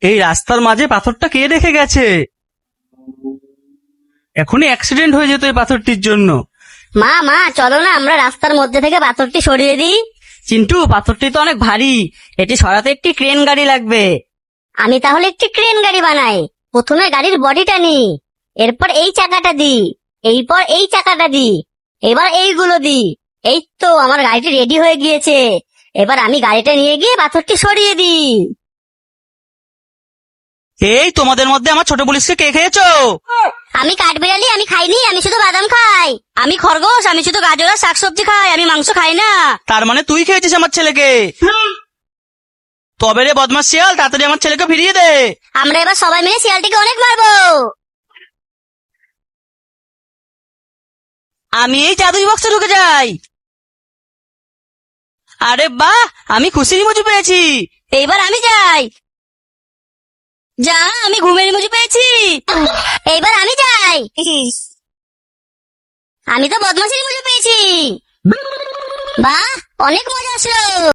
এই রাস্তার মাঝে পাথরটা কে রেখে গেছে? এখনই অ্যাক্সিডেন্ট হয়ে যেত এই পাথরটির জন্য। মা মা চলো না আমরা রাস্তার মধ্যে থেকে পাথরটি সরিয়ে দিই। চিন্টু, পাথরটি তো অনেক ভারী, এটি সরাতে একটি ক্রেন গাড়ি লাগবে। আমি তাহলে একটি ক্রেন গাড়ি বানাই। প্রথমে গাড়ির বডিটা নি, এরপর এই চাকাটা দি, এরপর এই চাকাটা দি, এবার এইগুলো দি। এই তো আমার গাড়িটি রেডি হয়ে গিয়েছে। এবার আমি গাড়িটা নিয়ে গিয়ে পাথরটি সরিয়ে দিই। এই তোমাদের মধ্যে আমার ছোট পুলিশকে কে খেয়েছো? আমি কাঠবিড়ালি, আমি খাইনি, আমি শুধু বাদাম খাই। আমি খরগোশ, আমি শুধু গাজর আর শাকসবজি খাই, আমি মাংস খাই না। তার মানে তুই খেয়েছিস আমার ছেলেকে? তবে রে বদমাস শিয়াল, তাড়াতাড়ি আমার ছেলেকে ফিরিয়ে দে। আমরা এবার সবাই মিলে শিয়ালটিকে অনেক মারবো। আমি এই জাদুই বক্সে ঢুকে যাই। আরে বাহ, আমি খুশির ইমোজি পেয়েছি। এইবার আমি যাই। যা, আমি ঘুমের ইমোজি পেয়েছি। এইবার আমি যাই। আমি তো বদমাশের ইমোজি পেয়েছি। বাহ, অনেক মজা আসলো।